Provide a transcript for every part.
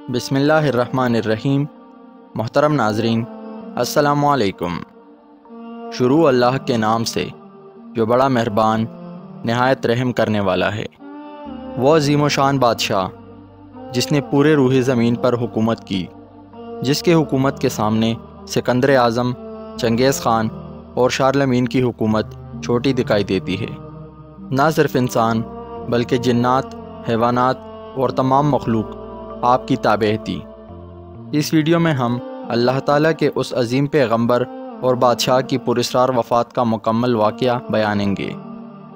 بسم اللہ الرحمن الرحیم۔ محترم ناظرین، السلام علیکم۔ شروع اللہ کے نام سے جو بڑا مہربان نہایت رحم کرنے والا ہے۔ وہ عظیم و شان بادشاہ جس نے پورے روح زمین پر حکومت کی، جس کے حکومت کے سامنے سکندر اعظم، چنگیز خان اور شارلمین کی حکومت چھوٹی دکھائی دیتی ہے۔ نہ صرف انسان بلکہ جنات، حیوانات اور تمام مخلوق آپ کی تابع تھی۔ اس ویڈیو میں ہم اللہ تعالیٰ کے اس عظیم پیغمبر اور بادشاہ کی پراسرار وفات کا مکمل واقعہ بیانیں گے،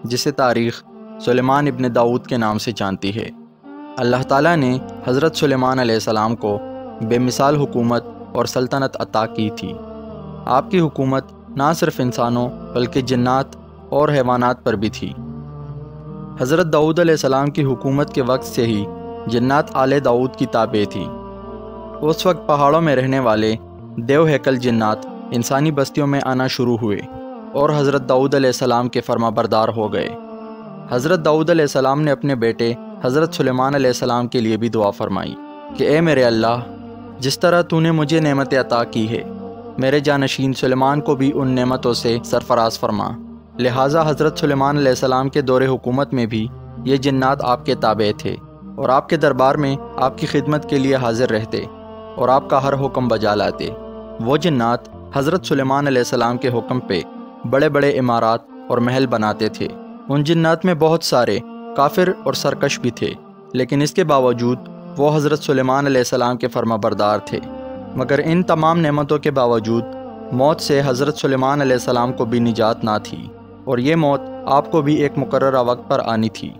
جسے تاریخ سلیمان ابن داؤد کے نام سے جانتی ہے۔ اللہ تعالیٰ نے حضرت سلیمان علیہ السلام کو بے مثال حکومت اور سلطنت عطا کی تھی۔ آپ کی حکومت نہ صرف انسانوں بلکہ جنات اور حیوانات پر بھی تھی۔ حضرت داؤد علیہ السلام کی حکومت کے وقت سے ہی جنات آل داؤد کی تابع تھی۔ اس وقت پہاڑوں میں رہنے والے دیو ہیکل جنات انسانی بستیوں میں آنا شروع ہوئے اور حضرت داؤد علیہ السلام کے فرما بردار ہو گئے۔ حضرت داؤد علیہ السلام نے اپنے بیٹے حضرت سلیمان علیہ السلام کے لیے بھی دعا فرمائی کہ اے میرے اللہ، جس طرح تو نے مجھے نعمت عطا کی ہے، میرے جانشین سلیمان کو بھی ان نعمتوں سے سرفراز فرما۔ لہٰذا حضرت سلیمان علیہ السلام کے دور حکومت میں بھی یہ جنات آپ کے تابع تھے اور آپ کے دربار میں آپ کی خدمت کے لیے حاضر رہتے اور آپ کا ہر حکم بجا لاتے۔ وہ جنات حضرت سلیمان علیہ السلام کے حکم پہ بڑے بڑے عمارات اور محل بناتے تھے۔ ان جنات میں بہت سارے کافر اور سرکش بھی تھے، لیکن اس کے باوجود وہ حضرت سلیمان علیہ السلام کے فرما بردار تھے۔ مگر ان تمام نعمتوں کے باوجود موت سے حضرت سلیمان علیہ السلام کو بھی نجات نہ تھی، اور یہ موت آپ کو بھی ایک مقررہ وقت پر آنی تھی۔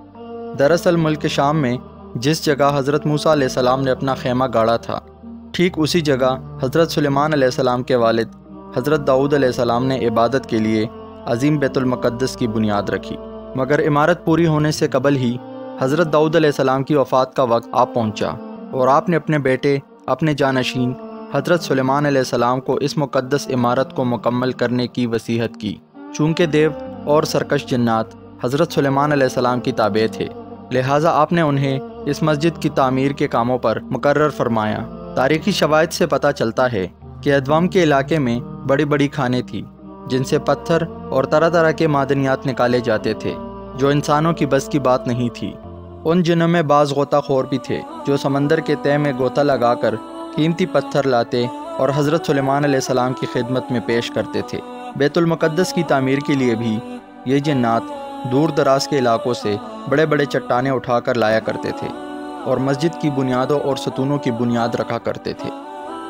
دراصل ملک شام میں جس جگہ حضرت موسیٰ علیہ السلام نے اپنا خیمہ گاڑا تھا، ٹھیک اسی جگہ حضرت سلیمان علیہ السلام کے والد حضرت داؤد علیہ السلام نے عبادت کے لیے عظیم بیت المقدس کی بنیاد رکھی۔ مگر عمارت پوری ہونے سے قبل ہی حضرت داؤد علیہ السلام کی وفات کا وقت آ پہنچا، اور آپ نے اپنے بیٹے، اپنے جانشین حضرت سلیمان علیہ السلام کو اس مقدس عمارت کو مکمل کرنے کی وصیت کی۔ چونکہ دیو اور سرکش جنات حضرت سلیمان علیہ السلام کی تابع تھے، لہٰذا آپ نے انہیں اس مسجد کی تعمیر کے کاموں پر مقرر فرمایا۔ تاریخی شواہد سے پتہ چلتا ہے کہ ادوم کے علاقے میں بڑی بڑی کھانیں تھیں جن سے پتھر اور طرح طرح کے معدنیات نکالے جاتے تھے، جو انسانوں کی بس کی بات نہیں تھی۔ ان جنوں میں بعض غوطہ خور بھی تھے جو سمندر کے تہہ میں غوطہ لگا کر قیمتی پتھر لاتے اور حضرت سلیمان علیہ السلام کی خدمت میں پیش کرتے تھے۔ بیت المقدس کی تعمیر کے لیے بھی یہ جنات دور دراز کے علاقوں سے بڑے بڑے چٹانیں اٹھا کر لایا کرتے تھے اور مسجد کی بنیادوں اور ستونوں کی بنیاد رکھا کرتے تھے۔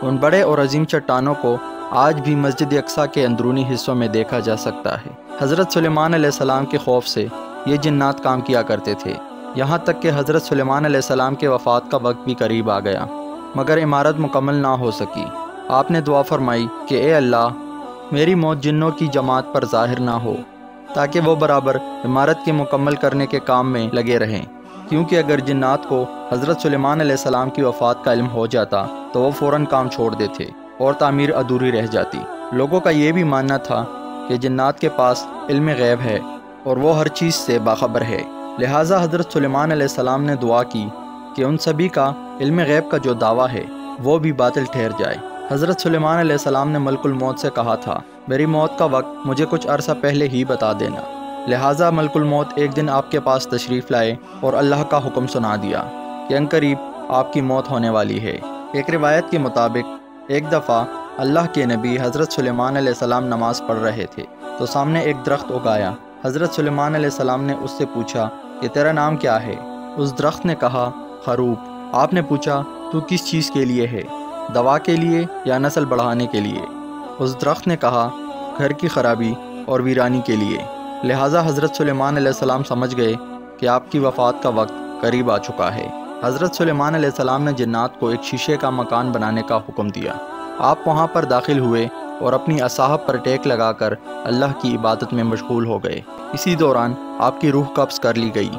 ان بڑے اور عظیم چٹانوں کو آج بھی مسجد اقصیٰ کے اندرونی حصوں میں دیکھا جا سکتا ہے۔ حضرت سلیمان علیہ السلام کے خوف سے یہ جنات کام کیا کرتے تھے، یہاں تک کہ حضرت سلیمان علیہ السلام کے وفات کا وقت بھی قریب آ گیا، مگر عمارت مکمل نہ ہو سکی۔ آپ نے دعا فرمائی کہ اے اللہ، میری موت جنوں کی جماعت پر ظاہر نہ ہو، تاکہ وہ برابر عمارت کے مکمل کرنے کے کام میں لگے رہیں، کیونکہ اگر جنات کو حضرت سلیمان علیہ السلام کی وفات کا علم ہو جاتا تو وہ فوراً کام چھوڑ دیتے اور تعمیر ادھوری رہ جاتی۔ لوگوں کا یہ بھی ماننا تھا کہ جنات کے پاس علم غیب ہے اور وہ ہر چیز سے باخبر ہے، لہٰذا حضرت سلیمان علیہ السلام نے دعا کی کہ ان سبھی کا علم غیب کا جو دعویٰ ہے وہ بھی باطل ٹھہر جائے۔ حضرت سلیمان علیہ السلام نے ملک الموت سے کہا تھا، میری موت کا وقت مجھے کچھ عرصہ پہلے ہی بتا دینا۔ لہٰذا ملک الموت ایک دن آپ کے پاس تشریف لائے اور اللہ کا حکم سنا دیا کہ عنقریب آپ کی موت ہونے والی ہے۔ ایک روایت کے مطابق ایک دفعہ اللہ کے نبی حضرت سلیمان علیہ السلام نماز پڑھ رہے تھے تو سامنے ایک درخت اگایا۔ حضرت سلیمان علیہ السلام نے اس سے پوچھا کہ تیرا نام کیا ہے؟ اس درخت نے کہا خروب۔ آپ نے پوچھا تو کس چیز کے لیے ہے، دوا کے لیے یا نسل بڑھانے کے لیے؟ اس درخت نے کہا گھر کی خرابی اور ویرانی کے لیے۔ لہٰذا حضرت سلیمان علیہ السلام سمجھ گئے کہ آپ کی وفات کا وقت قریب آ چکا ہے۔ حضرت سلیمان علیہ السلام نے جنات کو ایک شیشے کا مکان بنانے کا حکم دیا۔ آپ وہاں پر داخل ہوئے اور اپنی اصحاب پر ٹیک لگا کر اللہ کی عبادت میں مشغول ہو گئے۔ اسی دوران آپ کی روح قبض کر لی گئی،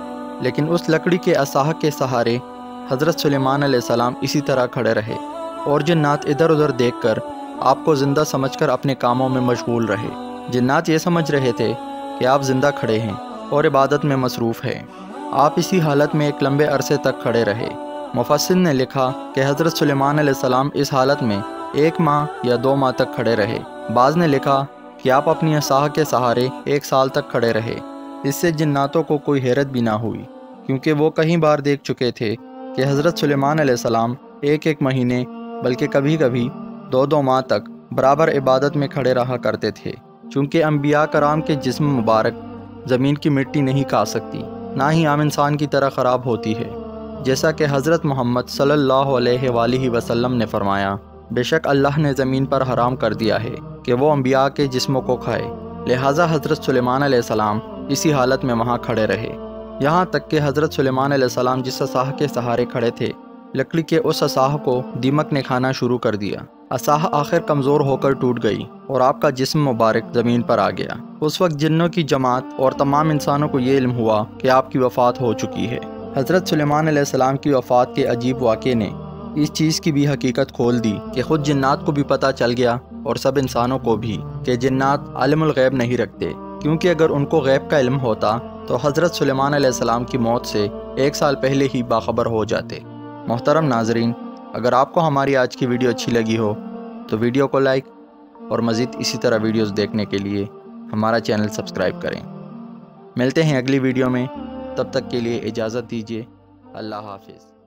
لیکن اس لکڑی کے اصحاب کے سہارے حضرت سلیمان علیہ السلام اسی طرح کھڑے رہے، اور جنات ادھر ادھر دیکھ کر آپ کو زندہ سمجھ کر اپنے کاموں میں مشغول رہے۔ جنات یہ سمجھ رہے تھے کہ آپ زندہ کھڑے ہیں اور عبادت میں مصروف ہیں۔ آپ اسی حالت میں ایک لمبے عرصے تک کھڑے رہے۔ مفسر نے لکھا کہ حضرت سلیمان علیہ السلام اس حالت میں 1 ماہ یا 2 ماہ تک کھڑے رہے۔ بعض نے لکھا کہ آپ اپنی عصا کے سہارے 1 سال تک کھڑے رہے۔ اس سے جناتوں کو کوئی حیرت بھی نہ ہوئی، کیونکہ وہ کئی بار دیکھ چکے تھے کہ حضرت سلیمان علیہ السلام 1 مہینے بلکہ کبھی کبھی 2 ماہ تک برابر عبادت میں کھڑے رہا کرتے تھے۔ چونکہ انبیاء کرام کے جسم مبارک زمین کی مٹی نہیں کھا سکتی، نہ ہی عام انسان کی طرح خراب ہوتی ہے، جیسا کہ حضرت محمد صلی اللہ علیہ وآلہ وسلم نے فرمایا، بے شک اللہ نے زمین پر حرام کر دیا ہے کہ وہ انبیاء کے جسموں کو کھائے، لہٰذا حضرت سلیمان علیہ السلام اسی حالت میں وہاں کھڑے رہے۔ یہاں تک کہ حضرت سلیمان علیہ السلام جس عصا کے سہارے کھڑے تھے، لکڑی کے اس عصا کو دیمک نے کھانا شروع کر دیا۔ عصا آخر کمزور ہو کر ٹوٹ گئی اور آپ کا جسم مبارک زمین پر آ گیا۔ اس وقت جنوں کی جماعت اور تمام انسانوں کو یہ علم ہوا کہ آپ کی وفات ہو چکی ہے۔ حضرت سلیمان علیہ السلام کی وفات کے عجیب واقعے نے اس چیز کی بھی حقیقت کھول دی کہ خود جنات کو بھی پتہ چل گیا اور سب انسانوں کو بھی کہ جنات عالم الغیب نہیں رکھتے، کیونکہ اگر ان کو غیب کا علم ہوتا تو حضرت سلیمان علیہ السلام کی موت سے 1 سال پہلے ہی باخبر ہو جاتے۔ محترم ناظرین، اگر آپ کو ہماری آج کی ویڈیو اچھی لگی ہو تو ویڈیو کو لائک اور مزید اسی طرح ویڈیوز دیکھنے کے لیے ہمارا چینل سبسکرائب کریں۔ ملتے ہیں اگلی ویڈیو میں، تب تک کے لیے اجازت دیجیے۔ اللہ حافظ۔